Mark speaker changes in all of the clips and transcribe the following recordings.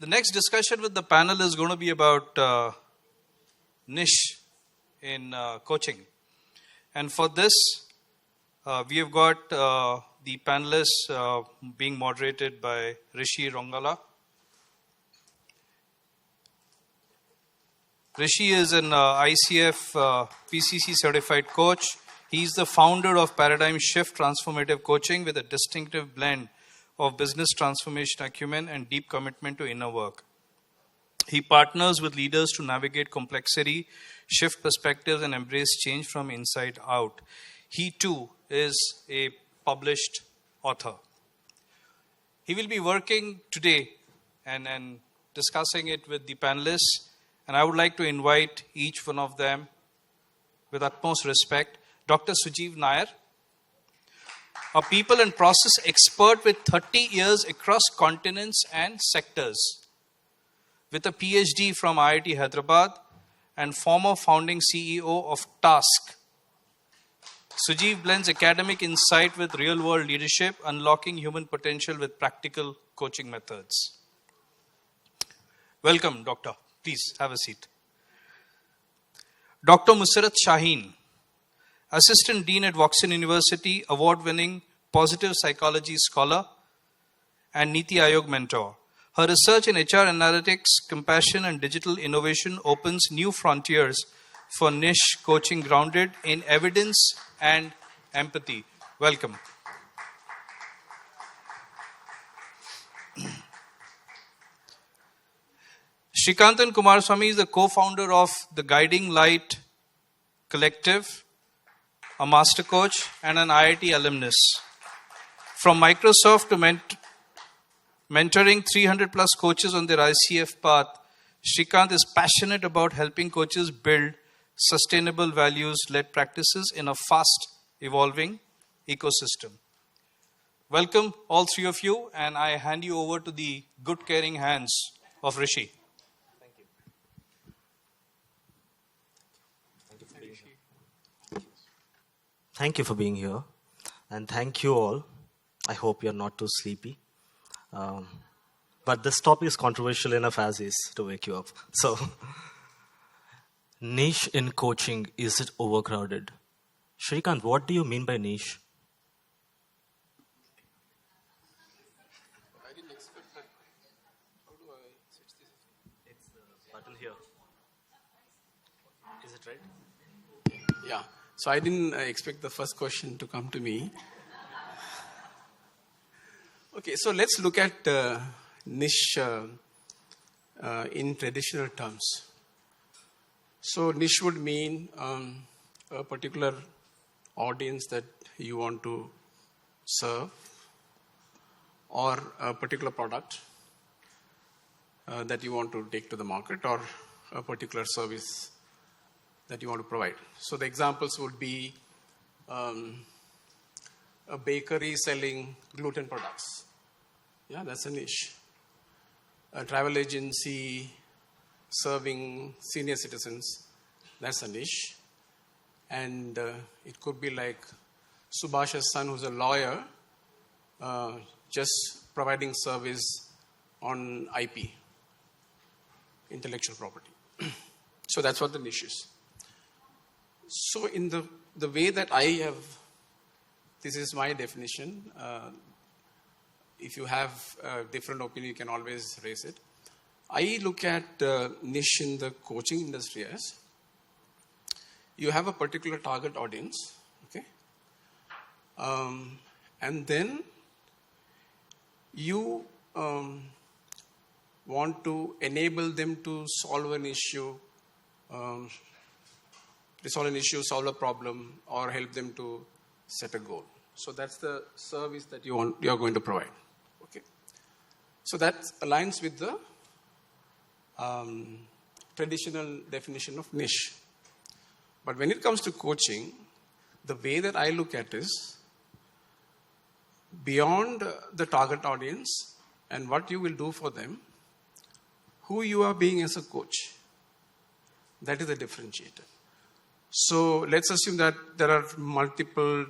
Speaker 1: The next discussion with the panel is going to be about niche in coaching. And for this, we have got the panelists being moderated by Rishi Rongala. Rishi is an ICF PCC certified coach. He's the founder of Paradigm Shift Transformative Coaching with a distinctive blend of business transformation acumen and deep commitment to inner work. He partners with leaders to navigate complexity, shift perspectives, and embrace change from inside out. He too is a published author. He will be working today and discussing it with the panelists. And I would like to invite each one of them with utmost respect. Dr. Sujiv Nair, a people and process expert with 30 years across continents and sectors, with a PhD from IIT Hyderabad and former founding CEO of Task. Sujiv blends academic insight with real-world leadership, unlocking human potential with practical coaching methods. Welcome, Doctor. Please have a seat. Dr. Musarrat Shaheen, Assistant Dean at Voxen University, award-winning positive psychology scholar and NITI Aayog mentor. Her research in HR analytics, compassion and digital innovation opens new frontiers for niche coaching grounded in evidence and empathy. Welcome. Srikanthan Kumaraswamy is the co-founder of the Guiding Light Collective, a master coach and an IIT alumnus. From Microsoft to mentoring 300 plus coaches on their ICF path, Srikant is passionate about helping coaches build sustainable values-led practices in a fast evolving ecosystem. Welcome all three of you, and I hand you over to the good caring hands of Rishi.
Speaker 2: Thank you for being here, and thank you all. I hope you're not too sleepy. But this topic is controversial enough as is to wake you up. So, niche in coaching, is it overcrowded? Srikant, what do you mean by niche?
Speaker 3: I didn't expect that. How do I switch this?
Speaker 2: It's the button here. Is it right?
Speaker 3: Yeah. So I didn't expect the first question to come to me. Okay, so let's look at niche in traditional terms. So niche would mean a particular audience that you want to serve, or a particular product that you want to take to the market, or a particular service that you want to provide. So the examples would be a bakery selling gluten products. Yeah, that's a niche. A travel agency serving senior citizens. That's a niche. And it could be like Subhash's son, who's a lawyer, just providing service on IP, intellectual property. So that's what the niche is. So in the way that I have, this is my definition. If you have a different opinion, you can always raise it. I look at niche in the coaching industry as you have a particular target audience, okay? And then you want to enable them to solve an issue, solve a problem, or help them to set a goal. So that's the service that you are going to provide. Okay. So that aligns with the traditional definition of niche. But when it comes to coaching, the way that I look at is beyond the target audience and what you will do for them, who you are being as a coach. That is the differentiator. So let's assume that there are multiple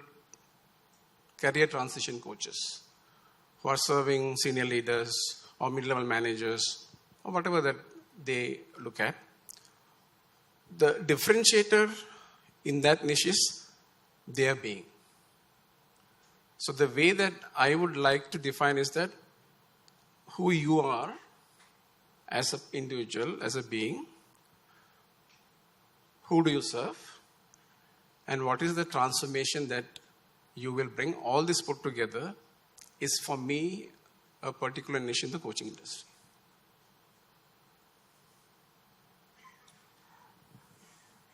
Speaker 3: career transition coaches who are serving senior leaders or mid-level managers or whatever that they look at. The differentiator in that niche is their being. So the way that I would like to define is that who you are as an individual, as a being, who do you serve, and what is the transformation that you will bring. All this put together is, for me, a particular niche in the coaching industry.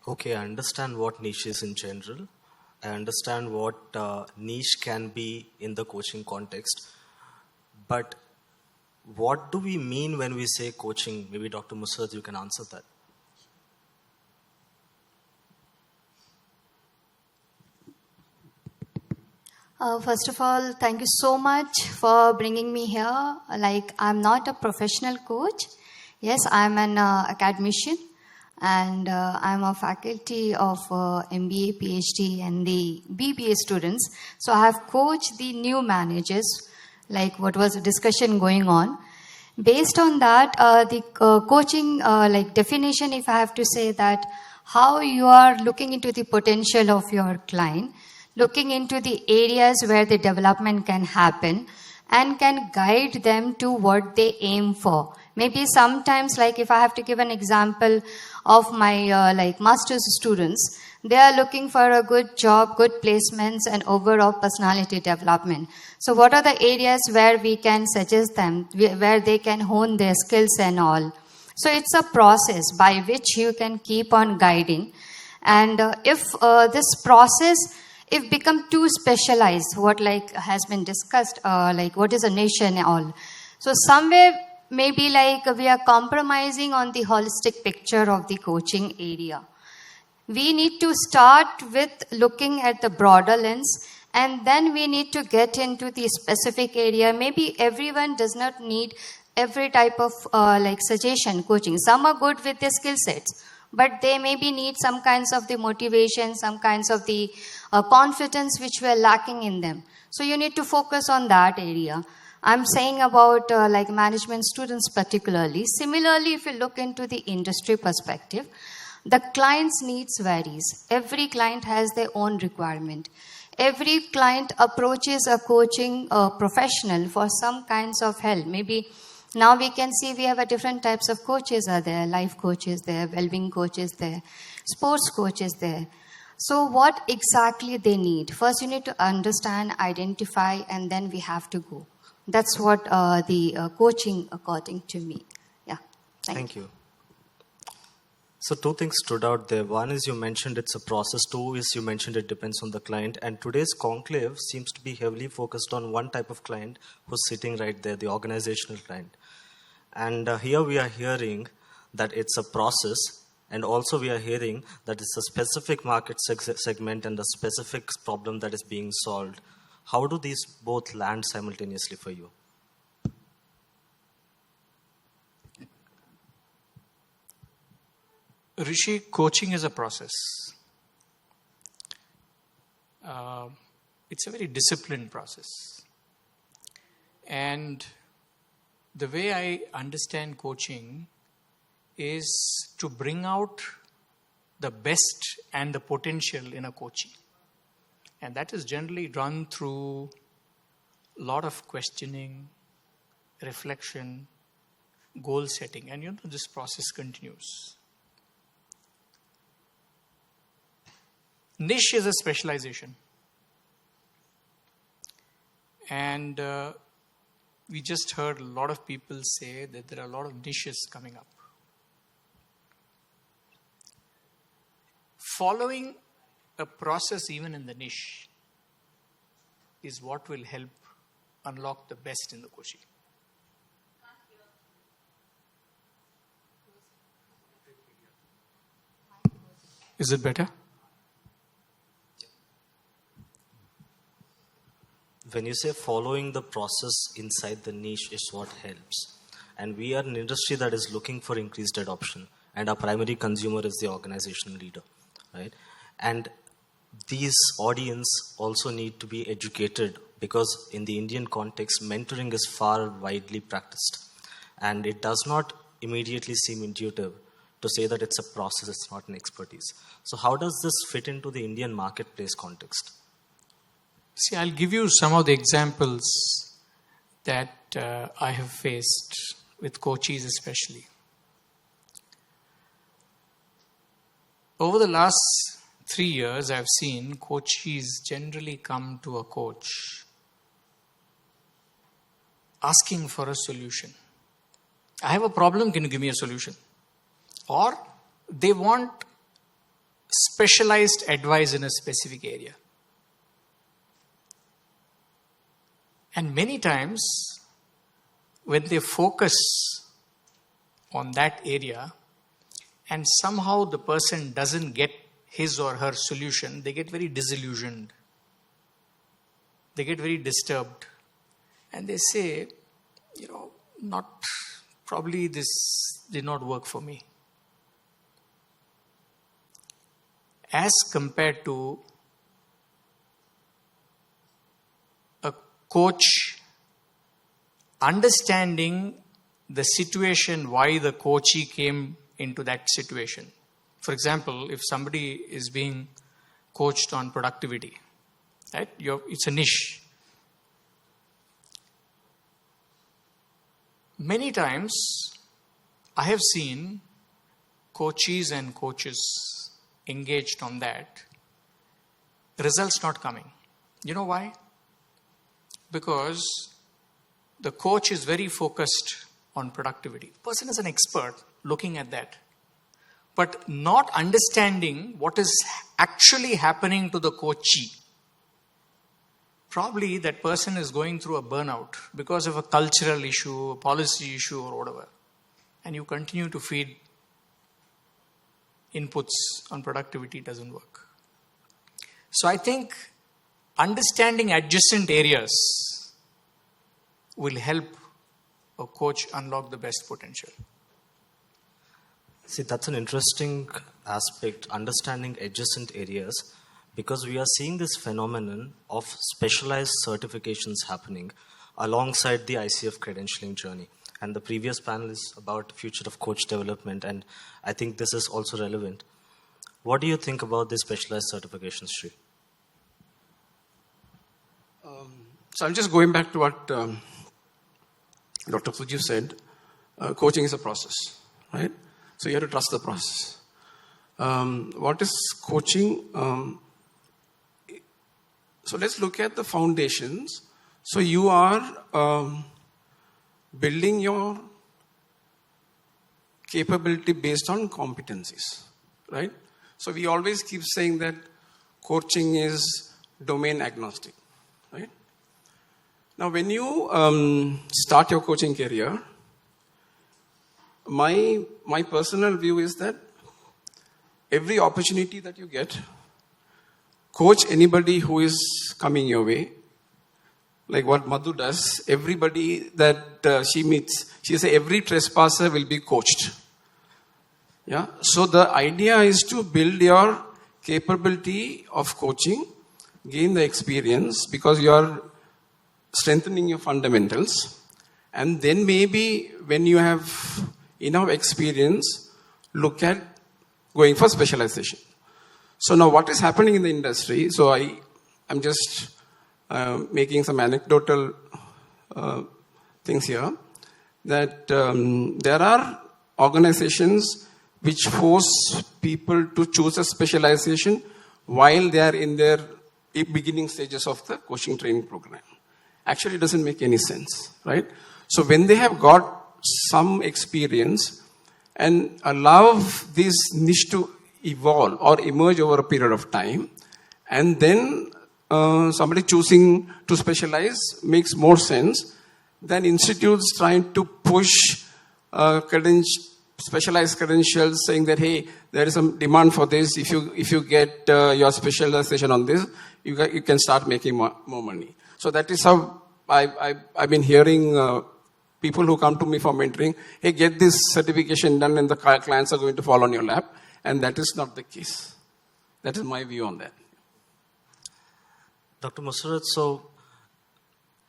Speaker 2: Okay, I understand what niche is in general. I understand what niche can be in the coaching context. But what do we mean when we say coaching? Maybe Dr. Musarrat, you can answer that.
Speaker 4: First of all, thank you so much for bringing me here. Like, I'm not a professional coach. Yes, I'm an academician, and I'm a faculty of MBA, PhD, and the BBA students. So I have coached the new managers, like what was the discussion going on. Based on that, the coaching like definition, if I have to say that, how you are looking into the potential of your client, looking into the areas where the development can happen, and can guide them to what they aim for. Maybe sometimes, like if I have to give an example of my like master's students, they are looking for a good job, good placements, and overall personality development. So what are the areas where we can suggest them, where they can hone their skills and all? So it's a process by which you can keep on guiding. And if this process, if become too specialized, what like has been discussed, like what is a niche and all. So somewhere maybe like we are compromising on the holistic picture of the coaching area. We need to start with looking at the broader lens, and then we need to get into the specific area. Maybe everyone does not need every type of like suggestion coaching. Some are good with their skill sets, but they maybe need some kinds of the motivation, some kinds of the confidence which we're lacking in them. So you need to focus on that area. I'm saying about like management students particularly. Similarly, if you look into the industry perspective, the client's needs varies. Every client has their own requirement. Every client approaches a coaching professional for some kinds of help. Maybe now we can see we have a different types of coaches are there. Life coaches there, well-being coaches there, sports coaches there. So what exactly they need? First you need to understand, identify, and then we have to go. That's what the coaching according to me. Yeah.
Speaker 2: Thank you. So two things stood out there. One is you mentioned it's a process. Two is you mentioned it depends on the client. And today's conclave seems to be heavily focused on one type of client who's sitting right there, the organizational client. And here we are hearing that it's a process. And also we are hearing that it's a specific market segment and a specific problem that is being solved. How do these both land simultaneously for you?
Speaker 1: Rishi, coaching is a process. It's a very disciplined process. And the way I understand coaching is to bring out the best and the potential in a coachee. And that is generally run through a lot of questioning, reflection, goal setting. And this process continues. Niche is a specialization. And we just heard a lot of people say that there are a lot of niches coming up. Following a process even in the niche is what will help unlock the best in the coaching. Is it better?
Speaker 2: When you say following the process inside the niche is what helps, and we are an industry that is looking for increased adoption, and our primary consumer is the organizational leader, right? And these audience also need to be educated, because in the Indian context, mentoring is far widely practiced, and it does not immediately seem intuitive to say that it's a process, it's not an expertise. So how does this fit into the Indian marketplace context?
Speaker 5: See, I'll give you some of the examples that I have faced with coaches especially. Over the last 3 years, I've seen coaches generally come to a coach asking for a solution. I have a problem, can you give me a solution? Or they want specialized advice in a specific area. And many times, when they focus on that area and somehow the person doesn't get his or her solution, they get very disillusioned. They get very disturbed. And they say, probably this did not work for me. As compared to a coach understanding the situation, why the coachee came into that situation. For example, if somebody is being coached on productivity, right? It's a niche. Many times, I have seen coaches and coaches engaged on that, results not coming. You know why? Because the coach is very focused on productivity. The person is an expert looking at that, but not understanding what is actually happening to the coachee. Probably that person is going through a burnout because of a cultural issue, a policy issue, or whatever. And you continue to feed inputs on productivity, doesn't work. So I think understanding adjacent areas will help a coach unlock the best potential.
Speaker 2: See, that's an interesting aspect, understanding adjacent areas, because we are seeing this phenomenon of specialized certifications happening alongside the ICF credentialing journey. And the previous panel is about future of coach development, and I think this is also relevant. What do you think about the specialized certifications, Sri?
Speaker 3: So I'm just going back to what Dr. Sujiv said. Coaching is a process, right? So you have to trust the process. What is coaching? So let's look at the foundations. So you are building your capability based on competencies, right? So we always keep saying that coaching is domain agnostic, right? Now, when you start your coaching career, my personal view is that every opportunity that you get, coach anybody who is coming your way. Like what Madhu does, everybody that she meets, she says every trespasser will be coached. Yeah. So the idea is to build your capability of coaching, gain the experience because you are strengthening your fundamentals, and then maybe when you have enough experience, look at going for specialization. So now what is happening in the industry? So I'm just making some anecdotal things here, that there are organizations which force people to choose a specialization while they are in their beginning stages of the coaching training program. Actually, it doesn't make any sense, right? So when they have got some experience and allow this niche to evolve or emerge over a period of time, and then somebody choosing to specialize makes more sense than institutes trying to push specialized credentials, saying that, hey, there is some demand for this. If you get your specialization on this, you can start making more money. So that is how I've been hearing people who come to me for mentoring, hey, get this certification done and the clients are going to fall on your lap. And that is not the case. That is my view on that.
Speaker 2: Dr. Musarrat, so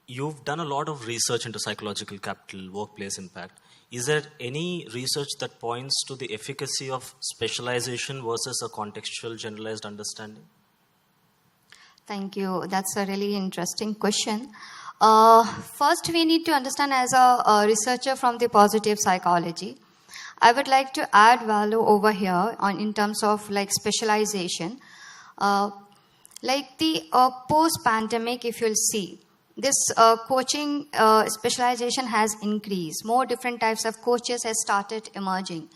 Speaker 2: you've done a lot of research into psychological capital, workplace impact. Is there any research that points to the efficacy of specialization versus a contextual generalized understanding?
Speaker 4: Thank you. That's a really interesting question. First, we need to understand as a researcher from the positive psychology, I would like to add value over here in terms of like specialization. Like the post-pandemic, if you'll see, this coaching specialization has increased. More different types of coaches have started emerging.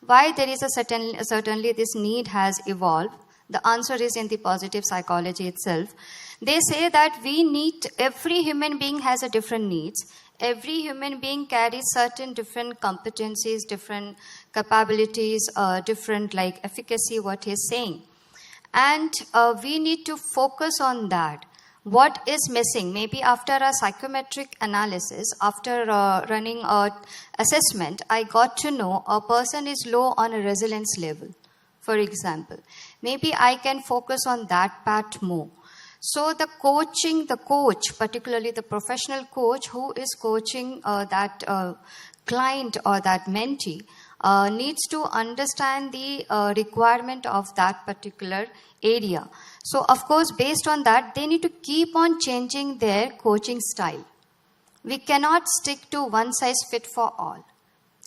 Speaker 4: Why there is a certainly this need has evolved? The answer is in the positive psychology itself. They say that every human being has a different needs. Every human being carries certain different competencies, different capabilities, different like efficacy, what he's saying. And we need to focus on that. What is missing? Maybe after a psychometric analysis, after running an assessment, I got to know a person is low on a resilience level, for example. Maybe I can focus on that part more. So the coach, particularly the professional coach who is coaching that client or that mentee, needs to understand the requirement of that particular area. So, of course, based on that, they need to keep on changing their coaching style. We cannot stick to one size fit for all,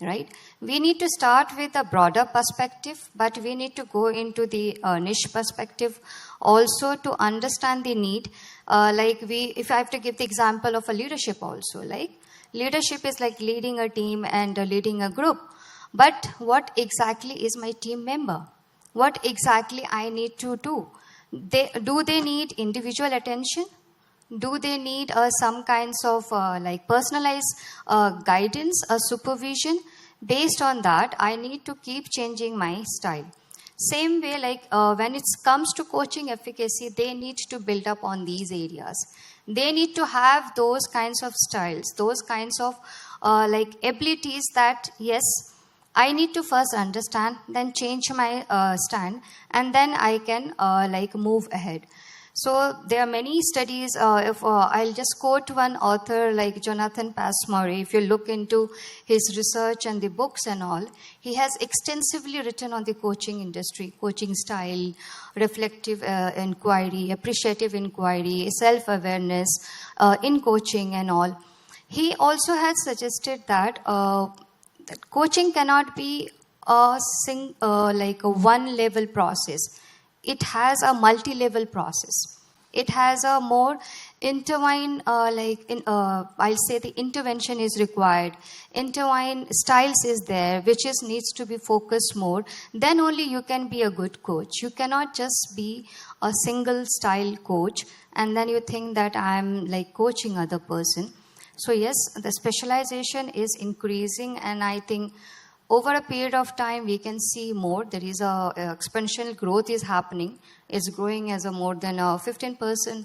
Speaker 4: right? We need to start with a broader perspective, but we need to go into the niche perspective also to understand the need. If I have to give the example of a leadership also, like leadership is like leading a team and leading a group. But what exactly is my team member? What exactly I need to do? Do they need individual attention? Do they need some kinds of personalized guidance or supervision? Based on that, I need to keep changing my style. Same way, when it comes to coaching efficacy, they need to build up on these areas. They need to have those kinds of styles, those kinds of abilities that, yes, I need to first understand, then change my stand, and then I can move ahead. So there are many studies. I'll just quote one author like Jonathan Passmore. If you look into his research and the books and all, he has extensively written on the coaching industry, coaching style, reflective inquiry, appreciative inquiry, self-awareness in coaching and all. He also has suggested that that coaching cannot be a one-level process. It has a multi-level process. It has a more intertwined, I'll say the intervention is required. Intertwined styles is there, which needs to be focused more. Then only you can be a good coach. You cannot just be a single style coach and then you think that I'm coaching other person. So yes, the specialization is increasing, and I think over a period of time we can see more. There is a exponential growth is happening. It's growing as a more than a 15%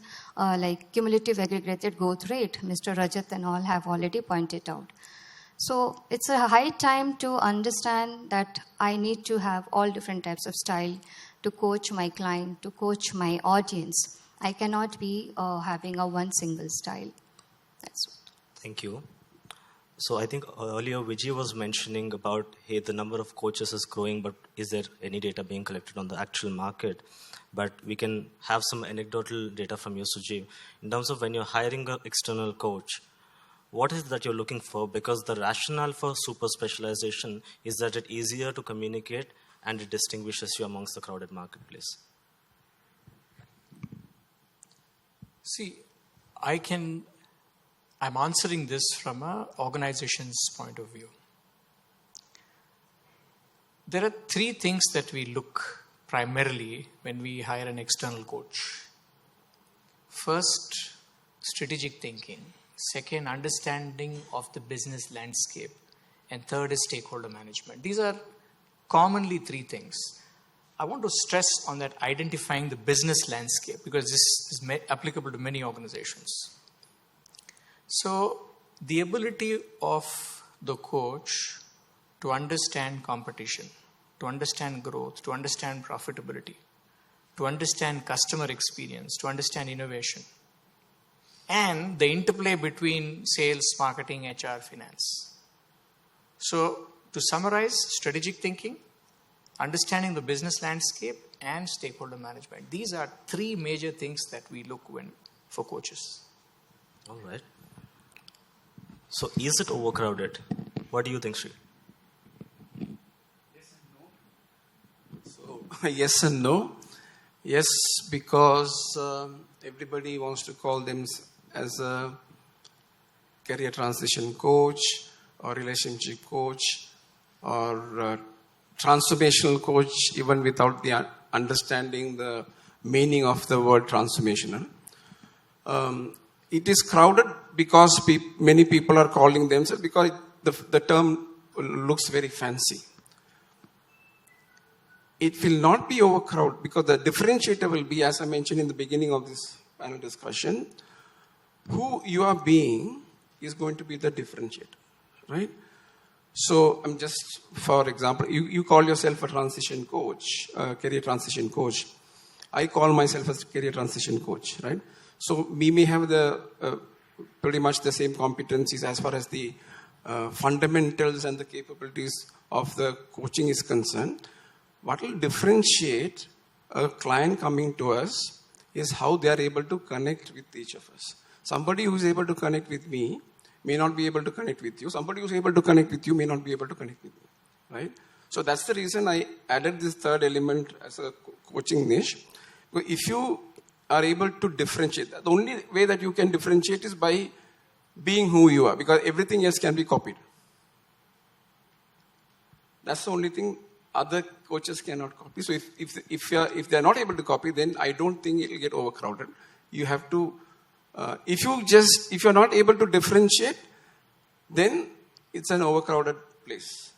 Speaker 4: cumulative aggregated growth rate. Mr. Rajat and all have already pointed out. So it's a high time to understand that I need to have all different types of style to coach my client, to coach my audience. I cannot be having a one single style. That's what.
Speaker 2: Thank you. So I think earlier Vijay was mentioning about, hey, the number of coaches is growing, but is there any data being collected on the actual market? But we can have some anecdotal data from you, Sujiv. In terms of when you're hiring an external coach, what is it that you're looking for? Because the rationale for super specialization is that it's easier to communicate and it distinguishes you amongst the crowded marketplace.
Speaker 5: See, I'm answering this from an organization's point of view. There are three things that we look primarily when we hire an external coach. First, strategic thinking. Second, understanding of the business landscape. And third is stakeholder management. These are commonly three things. I want to stress on that identifying the business landscape because this is applicable to many organizations. So, the ability of the coach to understand competition, to understand growth, to understand profitability, to understand customer experience, to understand innovation, and the interplay between sales, marketing, HR, finance. So, to summarize, strategic thinking, understanding the business landscape, and stakeholder management. These are three major things that we look for coaches.
Speaker 2: All right. So, is it overcrowded? What do you think, Sri?
Speaker 3: So, yes and no. Yes, because everybody wants to call them as a career transition coach or relationship coach or transformational coach, even without the understanding the meaning of the word transformational. It is crowded because many people are calling themselves, because the term looks very fancy. It will not be overcrowded because the differentiator will be, as I mentioned in the beginning of this panel discussion, who you are being is going to be the differentiator, right? So, I'm just, for example, you call yourself a transition coach, career transition coach. I call myself a career transition coach, right? So, we may have the pretty much the same competencies as far as the fundamentals and the capabilities of the coaching is concerned. What will differentiate a client coming to us is how they are able to connect with each of us. Somebody who is able to connect with me may not be able to connect with you. Somebody who is able to connect with you may not be able to connect with me, right? So that's the reason I added this third element as a coaching niche. If you are able to differentiate, the only way that you can differentiate is by being who you are, because everything else can be copied. That's the only thing other coaches cannot copy. So if they are not able to copy, then I don't think it will get overcrowded. You have to, if you're not able to differentiate, then it's an overcrowded place.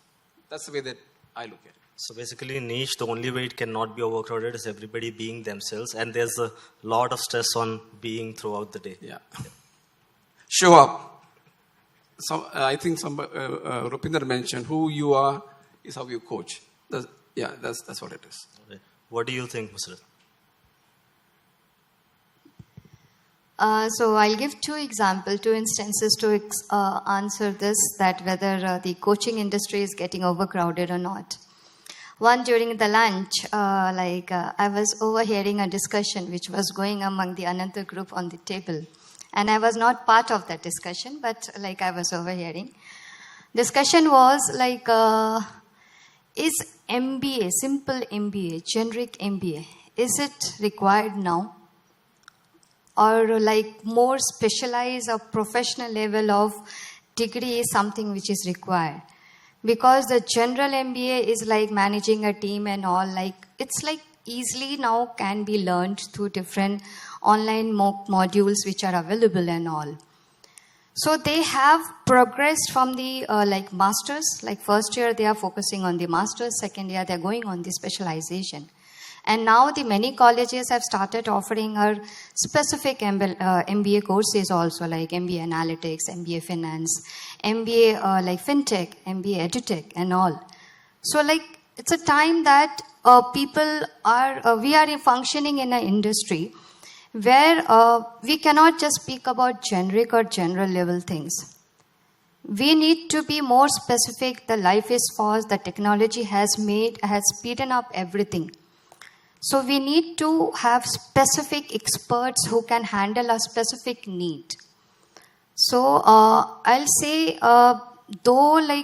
Speaker 3: That's the way that I look at it.
Speaker 2: So basically, niche, the only way it cannot be overcrowded is everybody being themselves, and there's a lot of stress on being throughout the day.
Speaker 3: Yeah. Show up. I think Rupinder mentioned who you are is how you coach. That's what it is.
Speaker 2: Okay. What do you think, Musarrat?
Speaker 4: So I'll give two instances to answer this, that whether the coaching industry is getting overcrowded or not. One, during the lunch, I was overhearing a discussion which was going among the another group on the table. And I was not part of that discussion, but I was overhearing. Discussion was is MBA, simple MBA, generic MBA, is it required now? Or more specialized or professional level of degree is something which is required? Because the general MBA is like managing a team and all, it's easily now can be learned through different online modules which are available and all. So they have progressed from the masters, first year they are focusing on the masters, second year they are going on the specialization. And now the many colleges have started offering our specific MBA courses also, like MBA Analytics, MBA Finance, MBA FinTech, MBA EduTech and all. So it's a time that we are functioning in an industry where we cannot just speak about generic or general level things. We need to be more specific. The life is fast. The technology has speeded up everything. So we need to have specific experts who can handle a specific need. So I'll say, though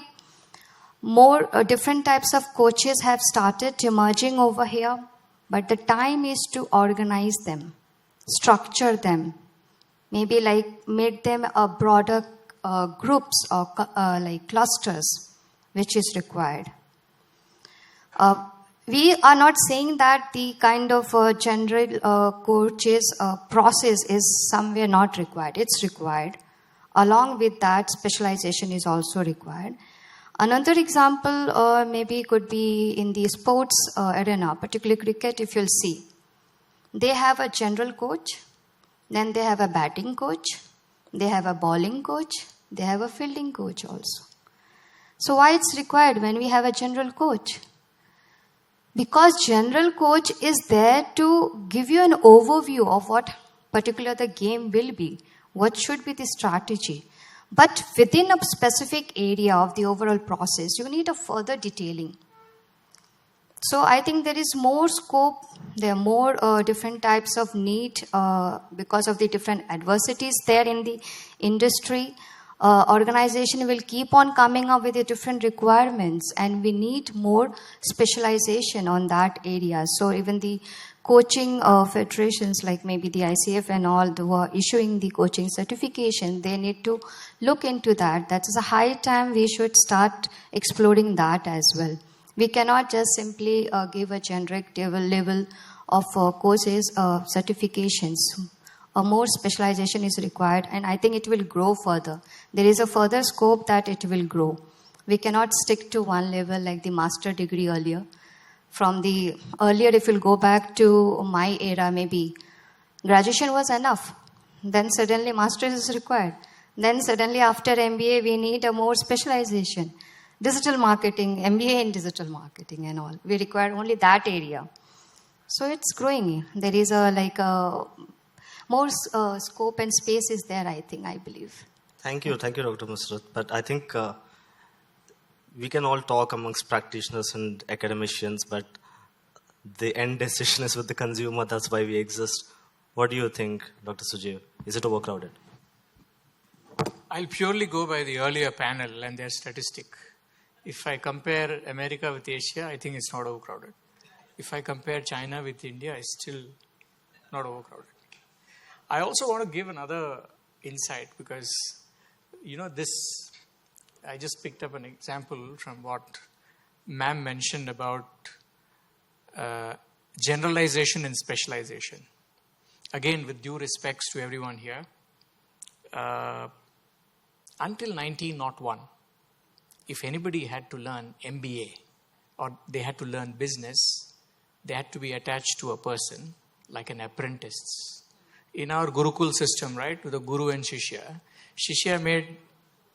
Speaker 4: more different types of coaches have started emerging over here, but the time is to organize them, structure them, maybe make them a broader groups or clusters, which is required. We are not saying that the kind of general coaches process is somewhere not required. It's required. Along with that, specialization is also required. Another example maybe could be in the sports arena, particularly cricket, if you'll see. They have a general coach, then they have a batting coach, they have a bowling coach, they have a fielding coach also. So why it's required when we have a general coach? Because general coach is there to give you an overview of what particular the game will be, What should be the strategy? But within a specific area of the overall process, you need a further detailing. So I think there is more scope, there are more different types of need because of the different adversities there in the industry. Organization will keep on coming up with the different requirements, and we need more specialization on that area. So even the coaching federations like maybe the ICF and all who are issuing the coaching certification, they need to look into that. That's a high time we should start exploring that as well. We cannot just simply give a generic level of courses, certifications. A more specialization is required, and I think it will grow further. There is a further scope that it will grow. We cannot stick to one level like the master degree earlier. From the earlier, if you'll go back to my era, maybe graduation was enough. Then suddenly master's is required. Then suddenly after MBA, we need a more specialization. Digital marketing, MBA in digital marketing and all. We require only that area. So it's growing. There is more scope and space is there, I believe.
Speaker 2: Thank you, Dr. Musarrat. But I think we can all talk amongst practitioners and academicians, but the end decision is with the consumer. That's why we exist. What do you think, Dr. Sujiv? Is it overcrowded?
Speaker 5: I'll purely go by the earlier panel and their statistic. If I compare America with Asia, I think it's not overcrowded. If I compare China with India, it's still not overcrowded. I also want to give another insight because, I just picked up an example from what ma'am mentioned about generalization and specialization. Again, with due respects to everyone here, until 1901, if anybody had to learn MBA or they had to learn business, they had to be attached to a person like an apprentice. In our Gurukul system, right, with the Guru and Shishya,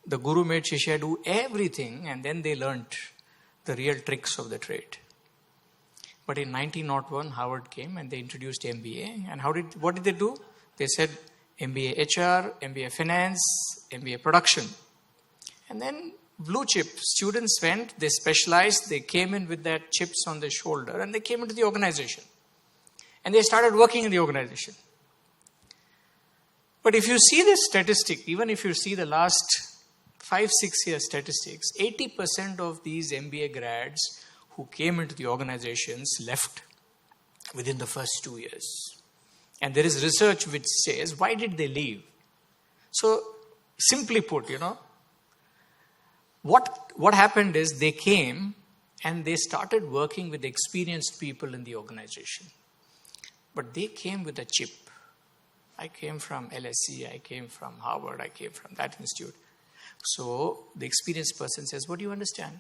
Speaker 5: the Guru made Shishya do everything and then they learnt the real tricks of the trade. But in 1901, Harvard came and they introduced MBA. And what did they do? They said MBA HR, MBA Finance, MBA Production. And then blue chip students went, they specialized, they came in with their chips on their shoulder and they came into the organization. And they started working in the organization. But if you see this statistic, even if you see the last 5-6 year statistics, 80% of these MBA grads who came into the organizations left within the first 2 years. And there is research which says, why did they leave? So, simply put, what happened is they came and they started working with experienced people in the organization. But they came with a chip. I came from LSE, I came from Harvard, I came from that institute. So the experienced person says, what do you understand?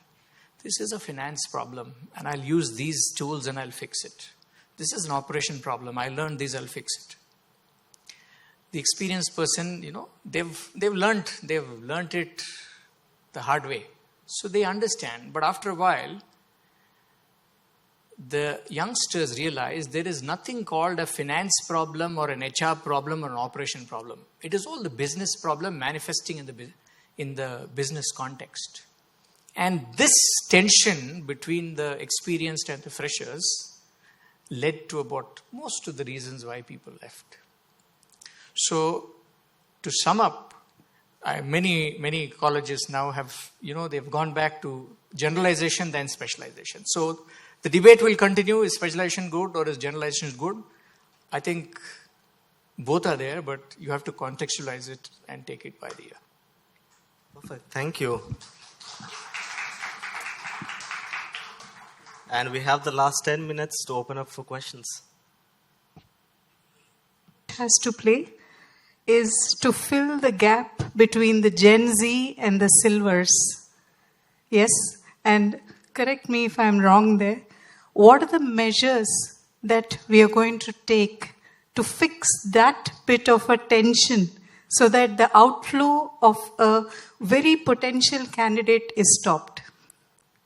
Speaker 5: This is a finance problem and I'll use these tools and I'll fix it. This is an operation problem. I learned this, I'll fix it. The experienced person, they've learned it the hard way. So they understand. But after a while, the youngsters realize there is nothing called a finance problem or an HR problem or an operation problem. It is all the business problem manifesting in the business context. And this tension between the experienced and the freshers led to about most of the reasons why people left. So, to sum up, many colleges now have, they've gone back to generalization than specialization. So, the debate will continue, is specialization good or is generalization good? I think both are there, but you have to contextualize it and take it by the ear.
Speaker 2: Perfect. Thank you. And we have the last 10 minutes to open up for questions.
Speaker 6: Has to play is to fill the gap between the Gen Z and the Silvers. Yes, and correct me if I'm wrong there. What are the measures that we are going to take to fix that bit of a tension so that the outflow of a very potential candidate is stopped?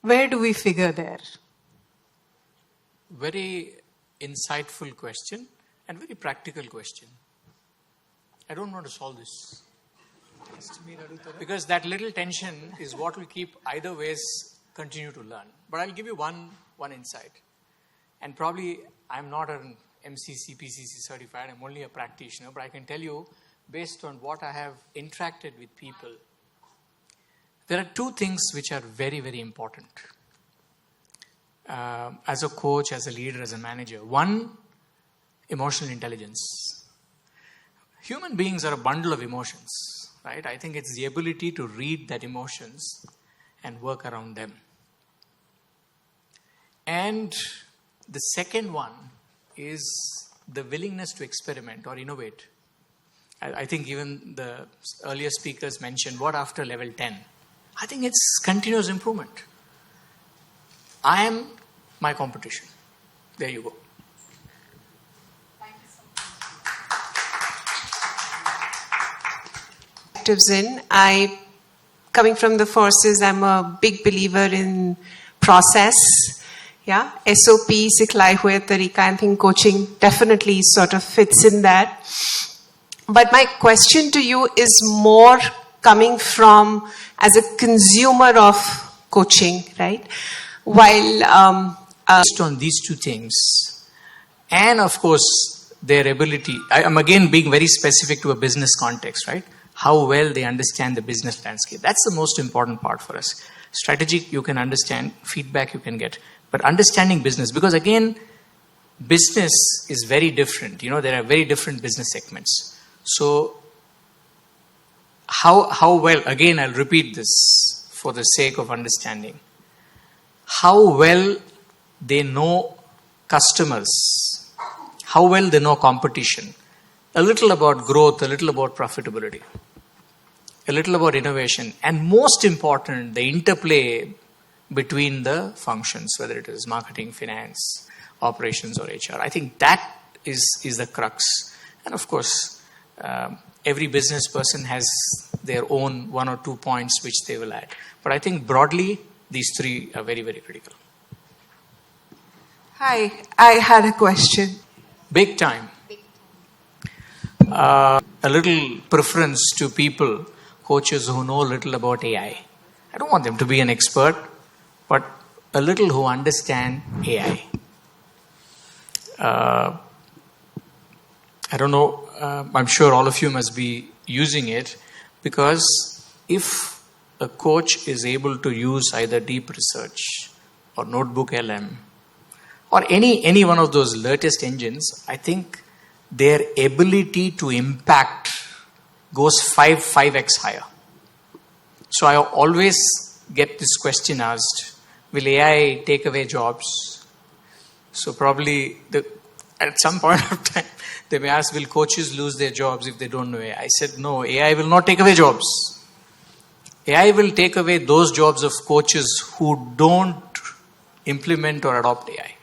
Speaker 6: Where do we figure there?
Speaker 5: Very insightful question and very practical question. I don't want to solve this. Because that little tension is what will keep either ways continue to learn. But I'll give you one insight. And probably I'm not an MCC, PCC certified, I'm only a practitioner, but I can tell you, based on what I have interacted with people, there are two things which are very, very important. As a coach, as a leader, as a manager. One, emotional intelligence. Human beings are a bundle of emotions, right? I think it's the ability to read that emotions and work around them. And the second one is the willingness to experiment or innovate. I think even the earlier speakers mentioned what after level 10. I think it's continuous improvement. I am my competition. There you go.
Speaker 7: I, coming from the forces, I'm a big believer in process. Yeah, SOP, सिखलाए हुए तरीका, I think coaching definitely sort of fits in that. But my question to you is more coming from as a consumer of coaching, right? While
Speaker 5: based on these two things, and of course their ability, I'm again being very specific to a business context, right? How well they understand the business landscape. That's the most important part for us. Strategic, you can understand, feedback you can get. But understanding business, because again, business is very different. You know, there are very different business segments. So, how well, again, I'll repeat this for the sake of understanding. How well they know customers, how well they know competition, a little about growth, a little about profitability, a little about innovation, and most important, the interplay between the functions, whether it is marketing, finance, operations, or HR. I think that is the crux. And of course, every business person has their own one or 2 points which they will add. But I think broadly, these three are very, very critical.
Speaker 7: Hi, I had a question.
Speaker 5: Big time. A little preference to people, coaches who know a little about AI. I don't want them to be an expert, but a little who understand AI. I don't know, I'm sure all of you must be using it, because if a coach is able to use either deep research or notebook LM or any one of those latest engines, I think their ability to impact goes 5x higher. So I always get this question asked, will AI take away jobs? So probably at some point of time, they may ask, will coaches lose their jobs if they don't know AI? I said, no, AI will not take away jobs. AI will take away those jobs of coaches who don't implement or adopt AI.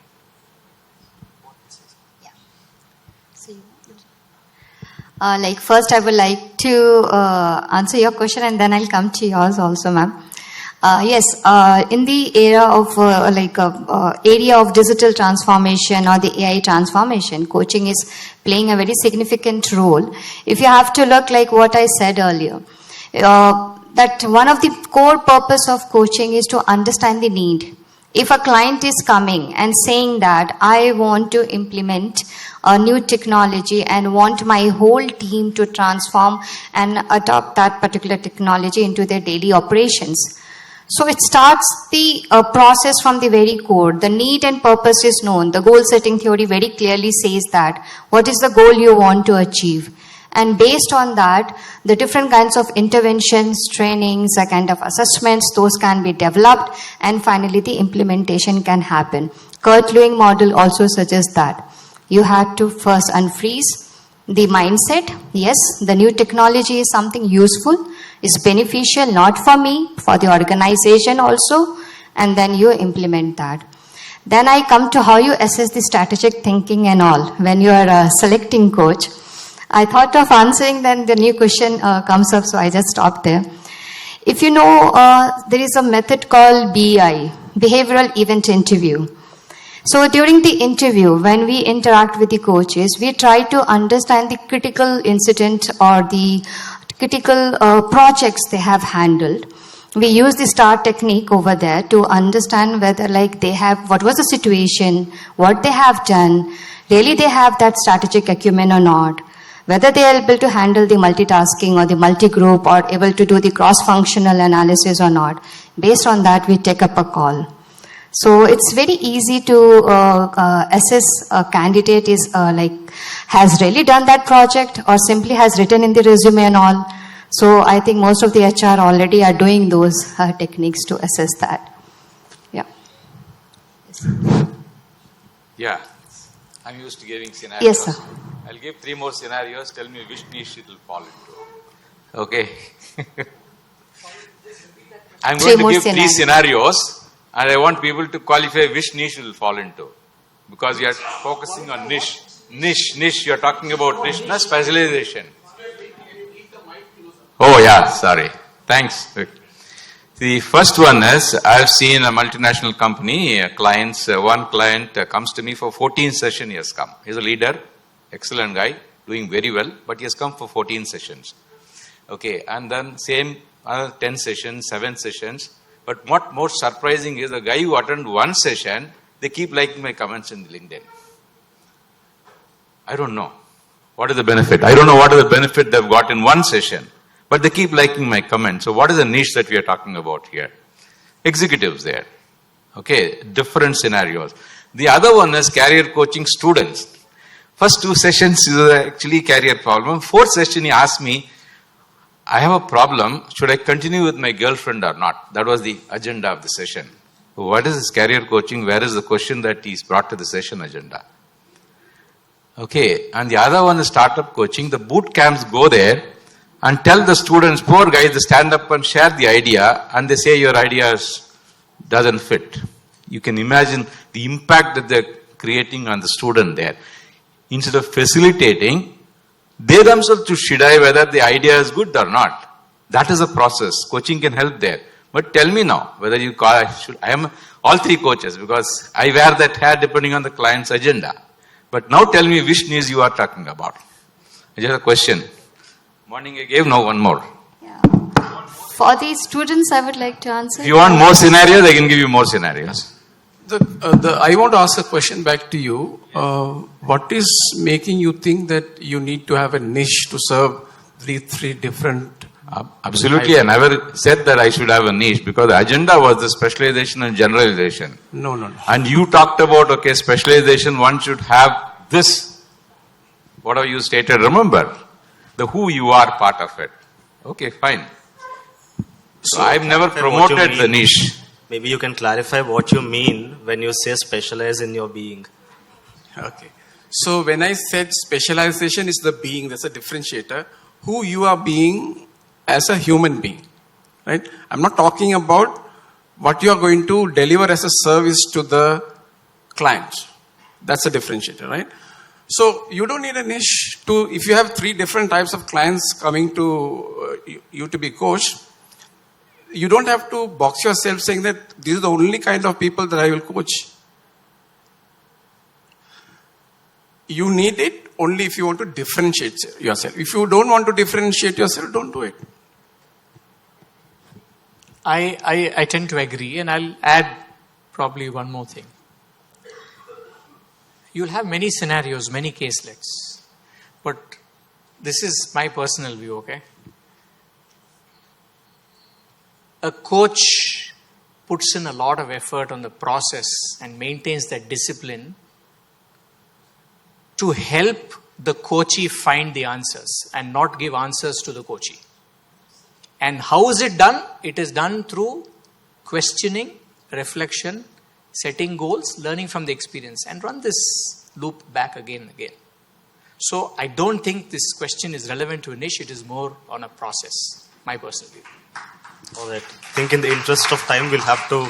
Speaker 4: First, I would like to answer your question, and then I'll come to yours also, ma'am. Yes, in the area of digital transformation or the AI transformation, coaching is playing a very significant role. If you have to look like what I said earlier, that one of the core purpose of coaching is to understand the need. If a client is coming and saying that I want to implement a new technology and want my whole team to transform and adopt that particular technology into their daily operations. So it starts the process from the very core. The need and purpose is known. The goal setting theory very clearly says that. What is the goal you want to achieve? And based on that, the different kinds of interventions, trainings, a kind of assessments, those can be developed, and finally the implementation can happen. Kurt-Lewin model also suggests that. You had to first unfreeze the mindset. Yes, the new technology is something useful, is beneficial, not for me, for the organization also, and then you implement that. Then I come to how you assess the strategic thinking and all when you are selecting coach. I thought of answering, then the new question comes up, so I just stopped there. If you know, there is a method called BI, Behavioral Event Interview. So during the interview, when we interact with the coaches, we try to understand the critical incident or the critical projects they have handled. We use the STAR technique over there to understand whether what was the situation, what they have done, really they have that strategic acumen or not, whether they are able to handle the multitasking or the multi-group or able to do the cross-functional analysis or not. Based on that, we take up a call. So it's very easy to assess a candidate has really done that project or simply has written in the resume and all. So I think most of the HR already are doing those techniques to assess that. Yeah.
Speaker 8: Yeah. I'm used to giving scenarios.
Speaker 4: Yes, sir.
Speaker 8: I'll give 3 more scenarios. Tell me which niche it will fall into. Okay. I'm going to give 3 scenarios, and I want people to qualify which niche it will fall into. Because you are focusing on niche. Niche. You are talking about niche, not specialization. Oh, yeah, sorry. Thanks. The first one is, I've seen a multinational company, one client comes to me for 14 sessions he has come. He's a leader, excellent guy, doing very well, but he has come for 14 sessions. Okay, and then same 10 sessions, 7 sessions. But what more surprising is the guy who attended 1 session, they keep liking my comments in LinkedIn. I don't know. What is the benefit? I don't know what is the benefit they've got in 1 session. But they keep liking my comments. So what is the niche that we are talking about here? Executives there. Okay, different scenarios. The other one is career coaching students. First 2 sessions is actually career problem. 4th session he asked me, I have a problem. Should I continue with my girlfriend or not? That was the agenda of the session. What is this career coaching? Where is the question that he's brought to the session agenda? Okay, and the other one is startup coaching. The boot camps go there and tell the students, poor guys, they stand up and share the idea, and they say your idea doesn't fit. You can imagine the impact that they're creating on the student there. Instead of facilitating, they themselves to decide whether the idea is good or not. That is a process. Coaching can help there. But tell me now, whether you call, I am all 3 coaches because I wear that hat depending on the client's agenda. But now tell me which niche you are talking about. Just a question. Morning I gave, now one more.
Speaker 4: Yeah. For the students, I would like to answer.
Speaker 8: If you want more scenarios, I can give you more scenarios.
Speaker 3: I want to ask a question back to you. What is making you think that you need to have a niche to serve 3 different...
Speaker 8: Absolutely, I never said that I should have a niche because the agenda was the specialization and generalization.
Speaker 3: No.
Speaker 8: And you talked about, okay, specialization, one should have this. Whatever you stated, remember, the who you are part of it. Okay, fine. So I've never promoted the niche.
Speaker 2: Maybe you can clarify what you mean when you say specialize in your being.
Speaker 3: Okay. So when I said specialization is the being, that's a differentiator. Who you are being as a human being, right? I'm not talking about what you are going to deliver as a service to the client. That's a differentiator, right? So you don't need a niche if you have 3 different types of clients coming to you to be coached, you don't have to box yourself saying that these are the only kind of people that I will coach. You need it only if you want to differentiate yourself. If you don't want to differentiate yourself, don't do it.
Speaker 5: I tend to agree, and I'll add probably one more thing. You'll have many scenarios, many caselets, but this is my personal view, okay? A coach puts in a lot of effort on the process and maintains that discipline to help the coachee find the answers and not give answers to the coachee. And how is it done? It is done through questioning, reflection, setting goals, learning from the experience, and run this loop back again and again. So I don't think this question is relevant to a niche. It is more on a process, my personal view.
Speaker 2: All right. I think in the interest of time, we'll have to